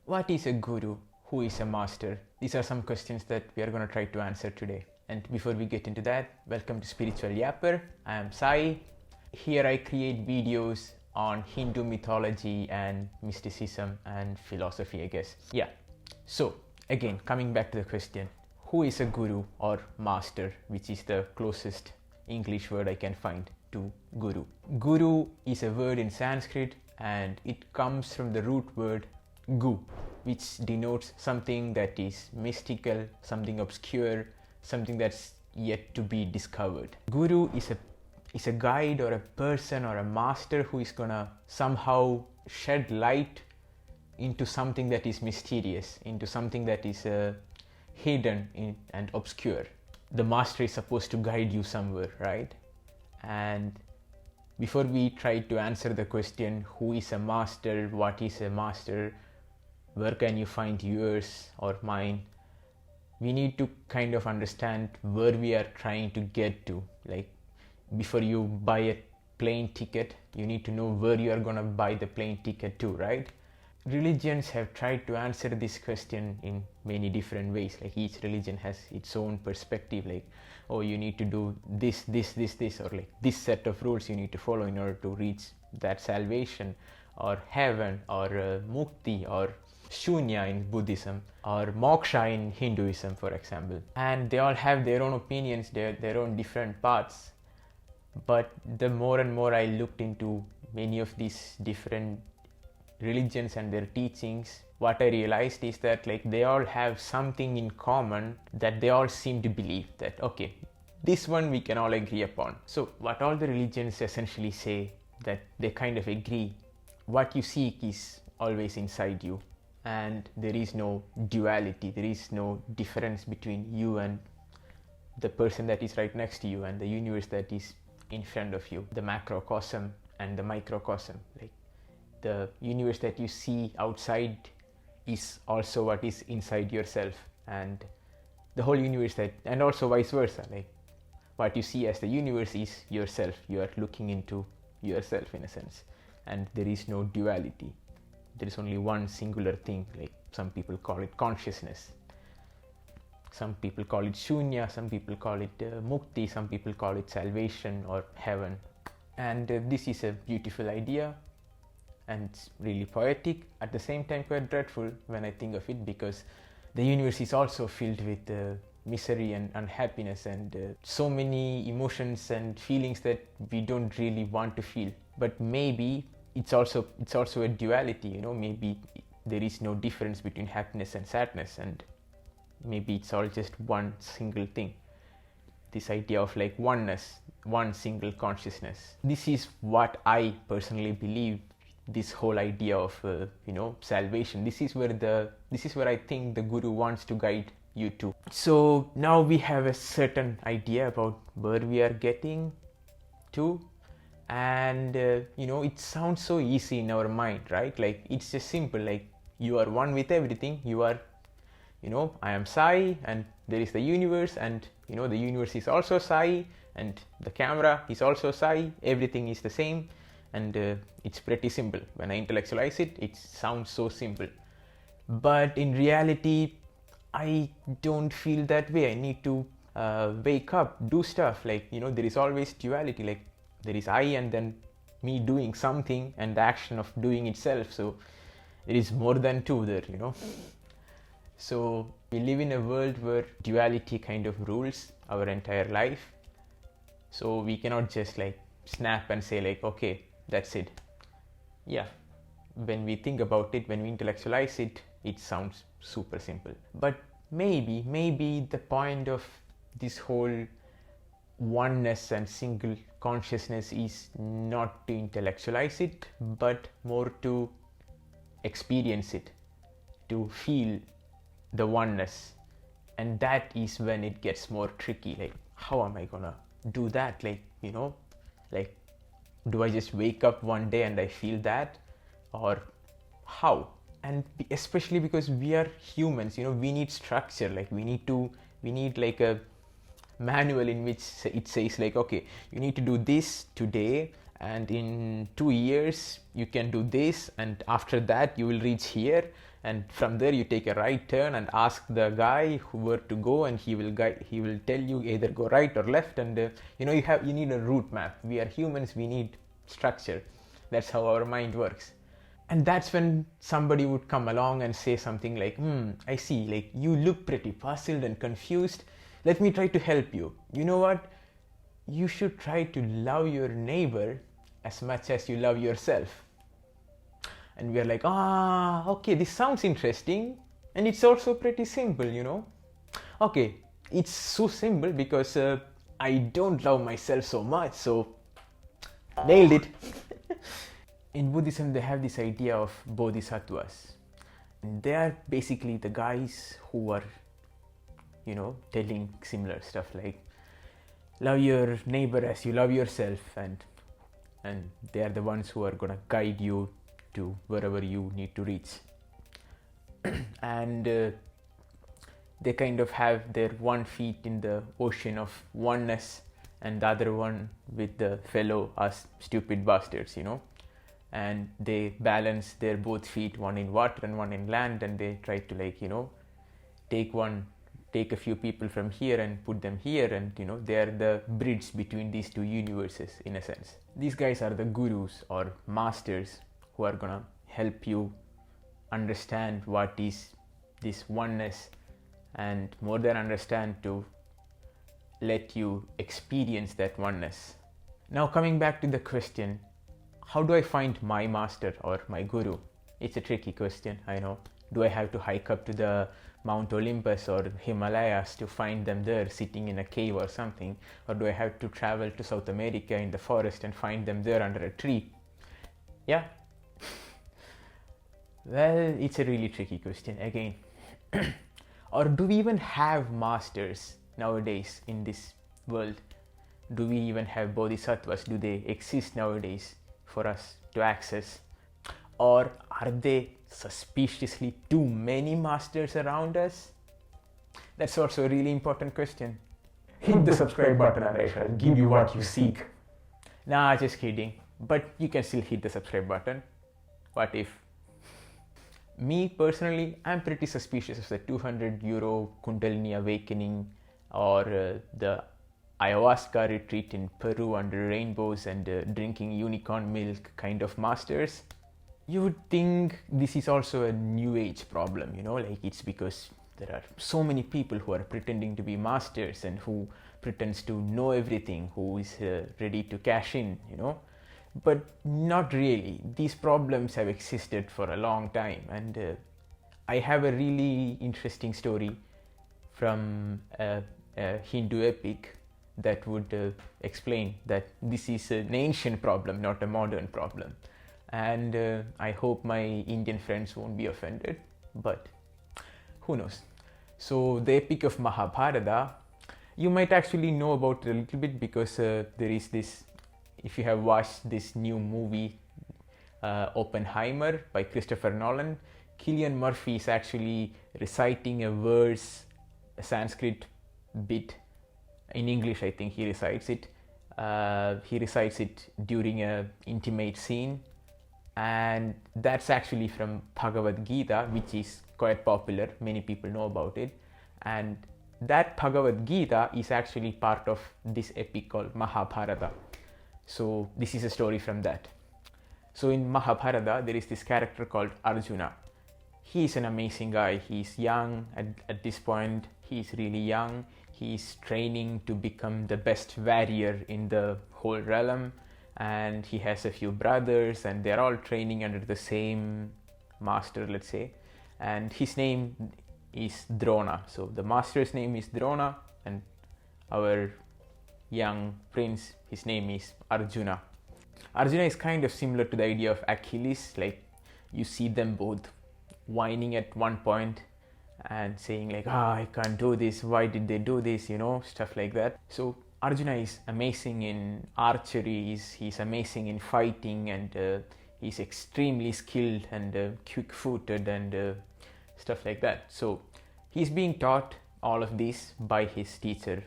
What is a guru? Who is a master? These are some questions that we are going to try to answer today. And before we get into that, welcome to Spiritual Yapper. I am Sai. Here I create videos on Hindu mythology and mysticism and philosophy, I guess. Yeah. So again, coming back to the question, who is a guru or master, which is the closest English word I can find to guru. Guru is a word in Sanskrit and it comes from the root word gu, which denotes something that is mystical, something obscure, something that's yet to be discovered. Guru is a guide or a person or a master who is gonna somehow shed light into something that is mysterious, into something that is hidden and obscure. The master is supposed to guide you somewhere, right? And before we try to answer the question, who is a master, what is a master, where can you find yours or mine, we need to kind of understand where we are trying to get to. Like, before you buy a plane ticket, you need to know where you are going to buy the plane ticket to, right? Religions have tried to answer this question in many different ways. Like, each religion has its own perspective, like, oh, you need to do this, or like this set of rules you need to follow in order to reach that salvation or heaven or mukti or shunya in Buddhism or moksha in Hinduism, for example. And they all have their own opinions, their own different paths. But the more and more I looked into many of these different religions and their teachings, what I realized is that like they all have something in common, that they all seem to believe that, okay, this one we can all agree upon. So what all the religions essentially say, that they kind of agree, what you seek is always inside you, and there is no duality, there is no difference between you and the person that is right next to you and the universe that is in front of you, the macrocosm and the microcosm. Like, the universe that you see outside is also what is inside yourself, and the whole universe and also vice versa. Like, what you see as the universe is yourself. You are looking into yourself in a sense, and there is no duality. There is only one singular thing. Like, some people call it consciousness, some people call it shunya, some people call it mukti, some people call it salvation or heaven. And this is a beautiful idea, and it's really poetic, at the same time quite dreadful when I think of it, because the universe is also filled with misery and unhappiness and so many emotions and feelings that we don't really want to feel. But maybe it's also a duality, you know, maybe there is no difference between happiness and sadness, and maybe it's all just one single thing. This idea of like oneness, one single consciousness. This is what I personally believe, this whole idea of salvation. This is where I think the guru wants to guide you to. So now we have a certain idea about where we are getting to, and it sounds so easy in our mind, right? Like, it's just simple, like, you are one with everything. You are, I am Sai, and there is the universe, and the universe is also Sai, and the camera is also Sai. Everything is the same, and it's pretty simple. When I intellectualize it, it sounds so simple, but in reality I don't feel that way. I need to wake up, do stuff. Like, there is always duality. Like, there is I and then me doing something and the action of doing itself. So there is more than two there, So we live in a world where duality kind of rules our entire life. So we cannot just like snap and say like, okay, that's it. Yeah, when we think about it, when we intellectualize it, it sounds super simple. But maybe the point of this whole oneness and single consciousness is not to intellectualize it, but more to experience it, to feel the oneness. And that is when it gets more tricky. Like, how am I gonna do that? Like, like, do I just wake up one day and I feel that, or how? And especially because we are humans, we need structure. Like, we need like a manual in which it says like, okay, you need to do this today, and in 2 years you can do this, and after that you will reach here, and from there you take a right turn and ask the guy where to go, and he will tell you either go right or left. And you need a route map. We are humans, we need structure. That's how our mind works. And that's when somebody would come along and say something like, I see, like you look pretty puzzled and confused. Let me try to help you. You know what? You should try to love your neighbor as much as you love yourself. And we are like, okay, this sounds interesting. And it's also pretty simple, Okay, it's so simple because I don't love myself so much, so nailed it. In Buddhism, they have this idea of bodhisattvas. And they are basically the guys who are, telling similar stuff like, love your neighbor as you love yourself, and they are the ones who are going to guide you to wherever you need to reach. And they kind of have their one feet in the ocean of oneness and the other one with the fellow us stupid bastards, and they balance their both feet, one in water and one in land, and they try to take a few people from here and put them here, and they are the bridge between these two universes in a sense. These guys are the gurus or masters who are gonna help you understand what is this oneness, and more than understand, to let you experience that oneness. Now coming back to the question, how do I find my master or my guru? It's a tricky question, I know. Do I have to hike up to the Mount Olympus or Himalayas to find them there sitting in a cave or something? Or do I have to travel to South America in the forest and find them there under a tree? Yeah. Well, it's a really tricky question again. Or do we even have masters nowadays in this world? Do we even have bodhisattvas? Do they exist nowadays for us to access? Or are there suspiciously too many masters around us? That's also a really important question. Hit the subscribe button and I shall give you what you seek. Nah, just kidding. But you can still hit the subscribe button. What if? Me personally, I'm pretty suspicious of the 200 euro Kundalini awakening or the ayahuasca retreat in Peru under rainbows and drinking unicorn milk kind of masters. You would think this is also a new age problem, like it's because there are so many people who are pretending to be masters and who pretends to know everything, who is ready to cash in, But not really. These problems have existed for a long time, and I have a really interesting story from a Hindu epic that would explain that this is an ancient problem, not a modern problem. And I hope my Indian friends won't be offended, but who knows. So the epic of Mahabharata, you might actually know about it a little bit because there is this, if you have watched this new movie Oppenheimer by Christopher Nolan, Cillian Murphy is actually reciting a verse, a Sanskrit bit. In English, I think he recites it. He recites it during an intimate scene, and that's actually from Bhagavad Gita, which is quite popular. Many people know about it, and that Bhagavad Gita is actually part of this epic called Mahabharata. So this is a story from that. So in Mahabharata, there is this character called Arjuna. He is an amazing guy. He's young at this point. He's really young. He's training to become the best warrior in the whole realm. And he has a few brothers, and they're all training under the same master, let's say. And his name is Drona. So the master's name is Drona, and our young prince, his name is Arjuna. Arjuna is kind of similar to the idea of Achilles. Like, you see them both whining at one point and saying like, I can't do this, why did they do this, stuff like that. So Arjuna is amazing in archery, he's amazing in fighting, and he's extremely skilled and quick-footed and stuff like that. So he's being taught all of this by his teacher,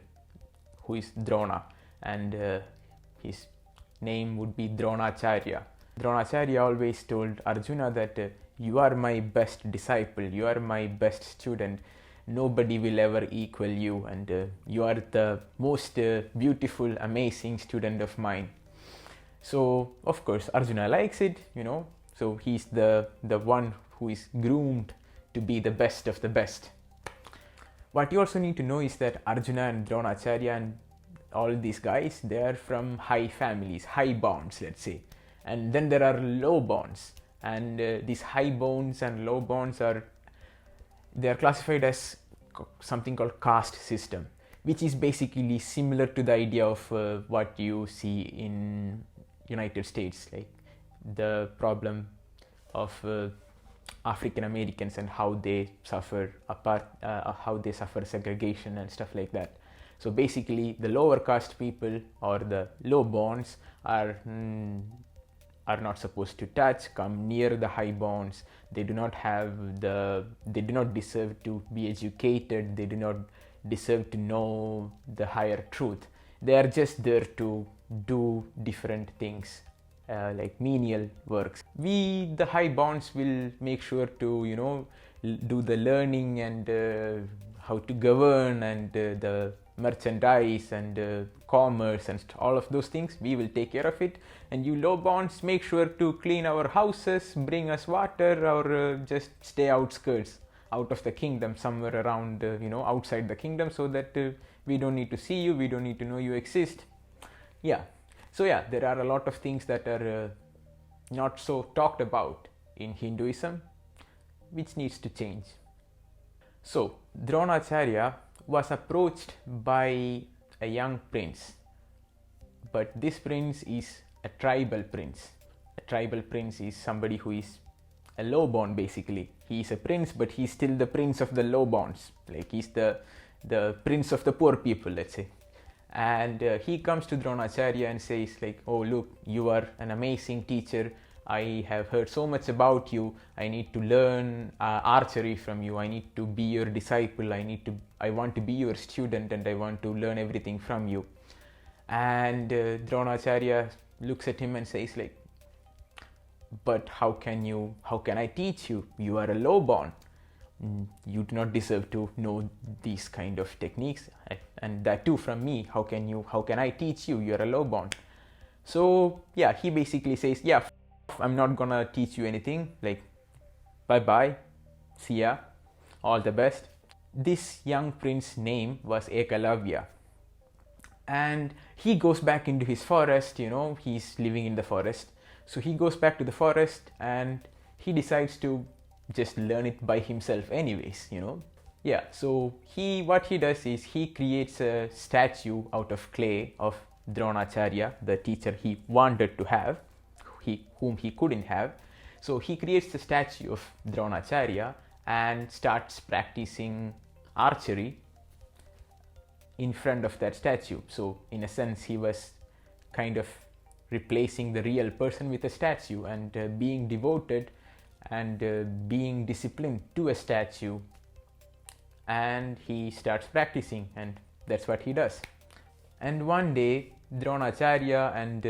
who is Drona, and his name would be Dronacharya. Dronacharya always told Arjuna that you are my best disciple, you are my best student, nobody will ever equal you, and you are the most beautiful, amazing student of mine. So of course Arjuna likes it, so he's the one who is groomed to be the best of the best. What you also need to know is that Arjuna and Dronacharya and all these guys, they are from high families, high bonds, let's say. And then there are low bonds, and these high bonds and low bonds they are classified as something called caste system, which is basically similar to the idea of what you see in United States, like the problem of African Americans and how they suffer how they suffer segregation and stuff like that. So basically the lower caste people or the low bonds are not supposed to come near the high bonds. They do not deserve to be educated, they do not deserve to know the higher truth. They are just there to do different things, like menial works. We, the high bonds, will make sure to do the learning and how to govern and the merchandise and commerce and all of those things. We will take care of it, and you low bonds make sure to clean our houses, bring us water, or just stay outskirts, out of the kingdom, somewhere around outside the kingdom, so that we don't need to see you, we don't need to know you exist. So there are a lot of things that are not so talked about in Hinduism, which needs to change. So Dronacharya was approached by a young prince, but this prince is a tribal prince. A tribal prince is somebody who is a low bond, basically. He is a prince, but he's still the prince of the low bonds, like he's the prince of the poor people, let's say. And he comes to Dronacharya and says like, oh look, you are an amazing teacher, I have heard so much about you, I need to learn archery from you, I need to be your disciple, I want to be your student, and I want to learn everything from you. And Dronacharya looks at him and says like, but how can I teach you? You are a low born, you do not deserve to know these kind of techniques, and that too from me. How can I teach you? You are a low born. So he basically says, I'm not gonna teach you anything, like bye bye, see ya, all the best. This young prince's name was Ekalavya, and he goes back into his forest. He's living in the forest, so he goes back to the forest and he decides to just learn it by himself anyways. So what he does is he creates a statue out of clay of Dronacharya, the teacher he wanted to have, whom he couldn't have. So he creates the statue of Dronacharya and starts practicing archery in front of that statue. So in a sense, he was kind of replacing the real person with a statue, and being devoted and being disciplined to a statue. And he starts practicing, and that's what he does. And one day Dronacharya and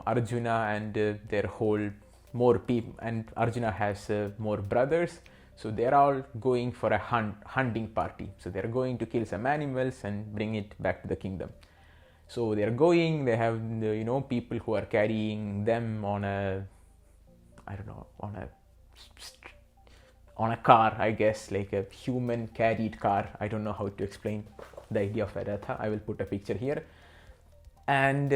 Arjuna and their whole more people, and Arjuna has more brothers, so they're all going for a hunting party. So they're going to kill some animals and bring it back to the kingdom. So they're going, they have people who are carrying them on a car, I guess, like a human carried car. I don't know how to explain the idea of a ratha. I will put a picture here. And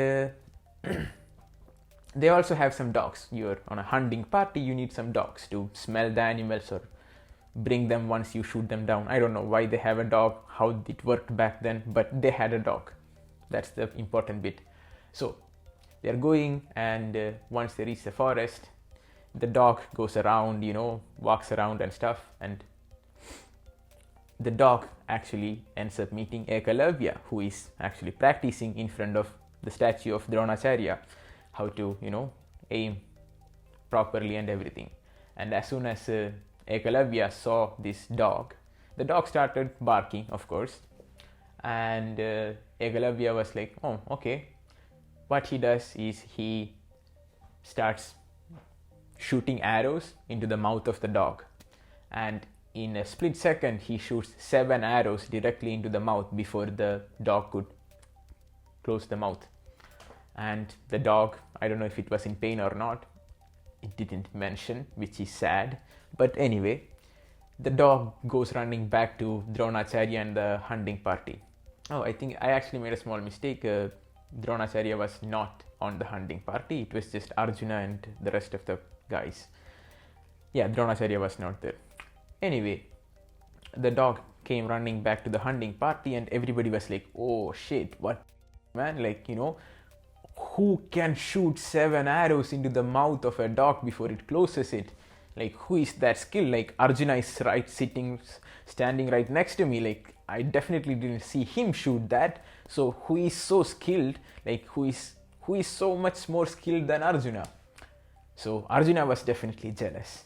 they also have some dogs. You're on a hunting party, you need some dogs to smell the animals or bring them once you shoot them down. I don't know why they have a dog, how it worked back then, but they had a dog. That's the important bit. So they're going, and once they reach the forest, the dog goes around, walks around and stuff, and the dog actually ends up meeting Ekalavya, who is actually practicing in front of the statue of Dronacharya how to aim properly and everything. And as soon as Ekalavya saw this dog, the dog started barking, of course, and Ekalavya was like, oh okay. What he does is he starts shooting arrows into the mouth of the dog, and in a split second he shoots 7 arrows directly into the mouth before the dog could close the mouth. And the dog, I don't know if it was in pain or not, it didn't mention, which is sad, but anyway, the dog goes running back to Dronacharya and the hunting party. Oh, I think I actually made a small mistake. Dronacharya was not on the hunting party. It was just Arjuna and the rest of the guys. Yeah, Dronacharya was not there. Anyway, the dog came running back to the hunting party and everybody was like, oh shit, what, man, like, you know, who can shoot 7 arrows into the mouth of a dog before it closes it? Like, who is that skilled? Like, Arjuna is standing right next to me. Like, I definitely didn't see him shoot that. So who is so skilled? Like, who is so much more skilled than Arjuna? So Arjuna was definitely jealous.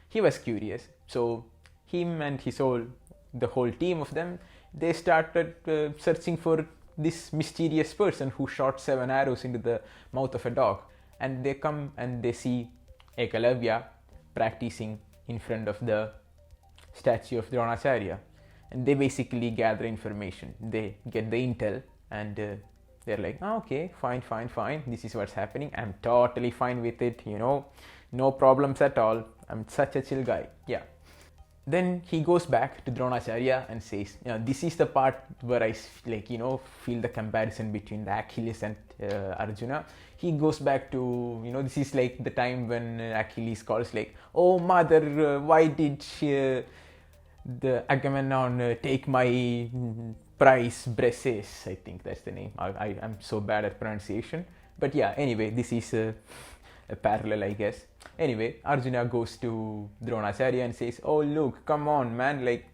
He was curious. So him and the whole team of them, they started searching for this mysterious person who shot 7 arrows into the mouth of a dog. And they come and they see Ekalavya practicing in front of the statue of Dronacharya, and they basically gather information. They get the intel and they're like, oh, okay, fine, this is what's happening. I'm totally fine with it, you know, no problems at all. I'm such a chill guy. Yeah. Then he goes back to Dronacharya and says, you know, this is the part where I, like, you know, feel the comparison between the Achilles and Arjuna. He goes back to, you know, this is like the time when Achilles calls like, oh mother, why did the Agamemnon take my prize braces? I think that's the name. I'm so bad at pronunciation. But yeah, anyway, this is a parallel, I guess. Anyway, Arjuna goes to Dronacharya and says, oh look, come on man, like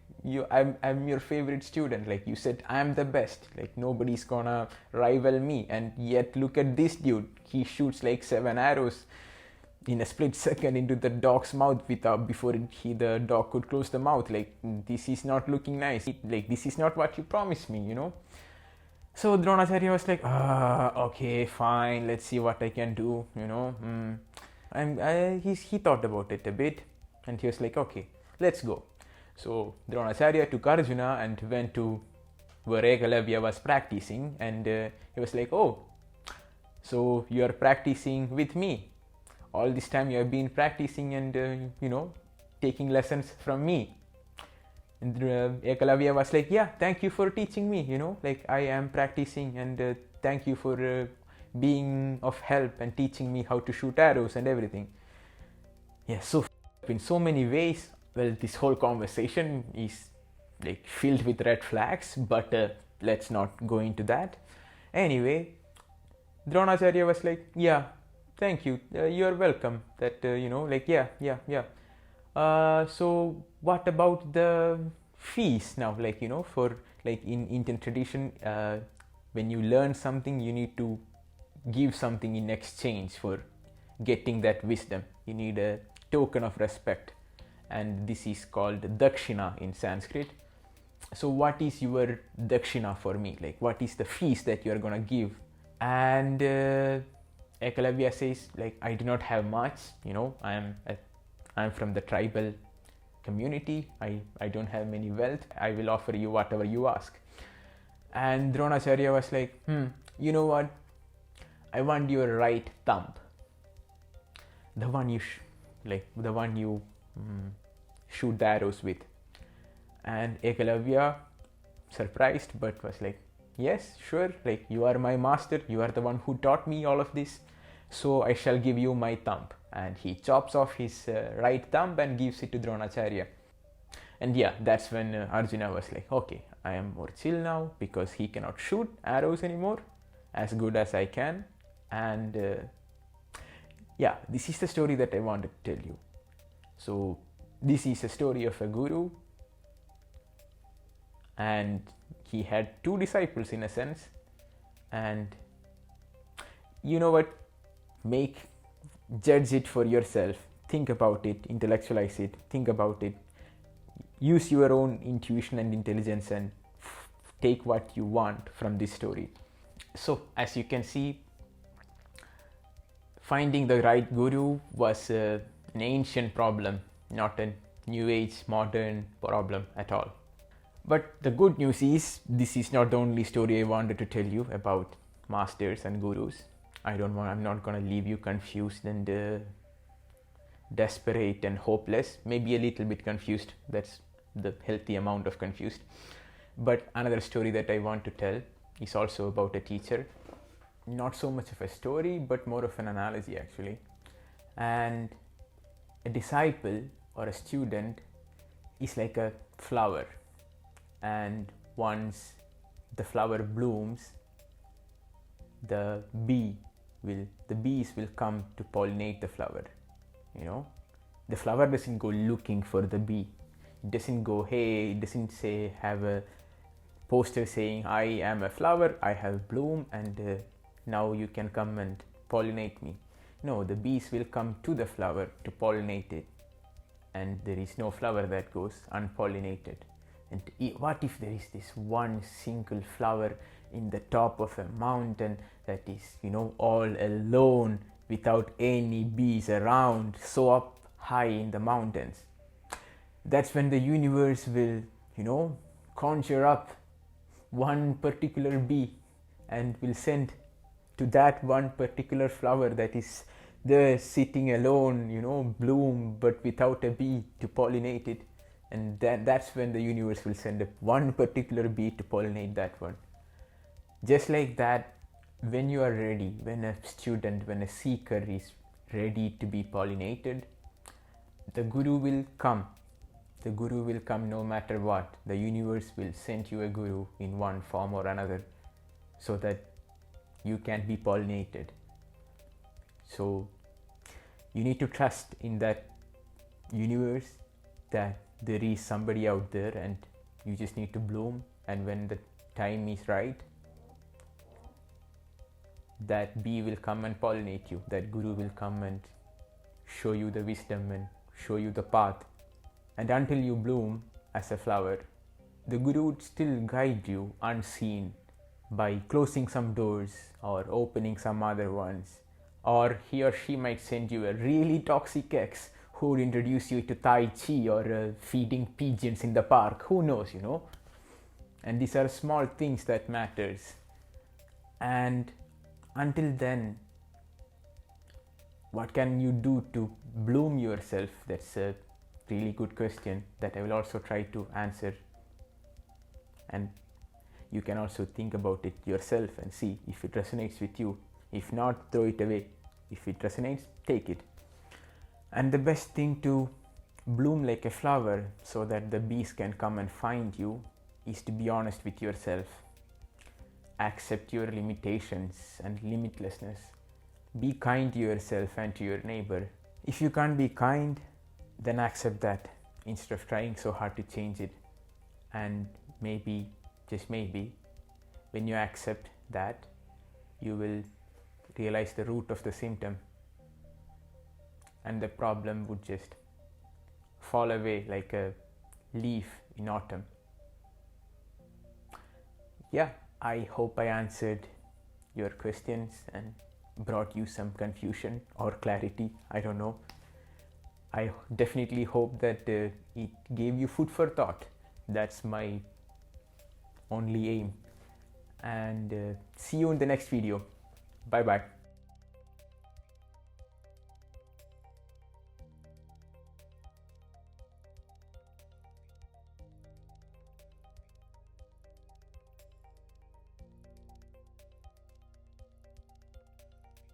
I'm your favorite student, like you said I'm the best, like nobody's gonna rival me, and yet look at this dude, he shoots like 7 arrows in a split second into the dog's mouth before the dog could close the mouth. Like, this is not looking nice, like this is not what you promised me, you know. So Dronacharya was like, okay, fine, let's see what I can do, you know. He thought about it a bit and he was like, okay, let's go. So Dronacharya took Arjuna and went to where Ekalavya was practicing, and he was like, oh, so you are practicing with me. All this time you have been practicing and, you know, taking lessons from me. And Ekalavya was like, yeah, thank you for teaching me, you know, like I am practicing, and thank you for being of help and teaching me how to shoot arrows and everything. Yeah, so in so many ways, well, this whole conversation is like filled with red flags, but let's not go into that. Anyway, Dronacharya was like, yeah, thank you, you're welcome, that, you know, like, yeah. So what about the fees now? Like, you know, for like in Indian tradition, when you learn something, you need to give something in exchange for getting that wisdom. You need a token of respect, and this is called dakshina in Sanskrit. So what is your dakshina for me? Like, what is the fees that you are gonna give? And Ekalavya says, like, I do not have much, you know, I'm from the tribal community, I don't have many wealth, I will offer you whatever you ask. And Dronacharya was like, you know what, I want your right thumb, the one you shoot the arrows with. And Ekalavya, surprised, but was like, yes, sure, like you are my master, you are the one who taught me all of this, so I shall give you my thumb. And he chops off his right thumb and gives it to Dronacharya. And yeah, that's when Arjuna was like, okay, I am more chill now because he cannot shoot arrows anymore as good as I can. And yeah, this is the story that I wanted to tell you. So this is a story of a guru, and he had 2 disciples in a sense. And you know what, judge it for yourself, think about it, intellectualize it, think about it, use your own intuition and intelligence, and take what you want from this story. So as you can see, finding the right guru was an ancient problem, not a new age modern problem at all. But the good news is, this is not the only story I wanted to tell you about masters and gurus. I'm not gonna leave you confused and desperate and hopeless. Maybe a little bit confused. That's the healthy amount of confused. But another story that I want to tell is also about a teacher. Not so much of a story, but more of an analogy actually. And a disciple or a student is like a flower, and once the flower blooms, the bees will come to pollinate the flower. The flower doesn't go looking for the bee. It doesn't say, have a poster saying, I am a flower, I have bloom, and now you can come and pollinate me. No, the bees will come to the flower to pollinate it, and there is no flower that goes unpollinated. And what if there is this one single flower in the top of a mountain that is, all alone without any bees around, so up high in the mountains? That's when the universe will, conjure up one particular bee and will send to that one particular flower that is there sitting alone, bloom, but without a bee to pollinate it. And that's when the universe will send up one particular bee to pollinate that one. Just like that, when you are ready, when a seeker is ready to be pollinated, the guru will come. The guru will come no matter what. The universe will send you a guru in one form or another so that you can be pollinated. So you need to trust in that universe, that there is somebody out there, and you just need to bloom. And when the time is right, that bee will come and pollinate you. That guru will come and show you the wisdom and show you the path. And until you bloom as a flower, the guru would still guide you unseen by closing some doors or opening some other ones. Or he or she might send you a really toxic ex who would introduce you to Tai Chi or feeding pigeons in the park. Who knows, And these are small things that matters. And until then, what can you do to bloom yourself? That's a really good question that I will also try to answer. And you can also think about it yourself and see if it resonates with you. If not, throw it away. If it resonates, take it. And the best thing to bloom like a flower so that the bees can come and find you is to be honest with yourself. Accept your limitations and limitlessness. Be kind to yourself and to your neighbor. If you can't be kind, then accept that instead of trying so hard to change it. And maybe, just maybe, when you accept that, you will realize the root of the symptom, and the problem would just fall away like a leaf in autumn. Yeah, I hope I answered your questions and brought you some confusion or clarity. I don't know. I definitely hope that it gave you food for thought. That's my only aim. And see you in the next video. Bye bye.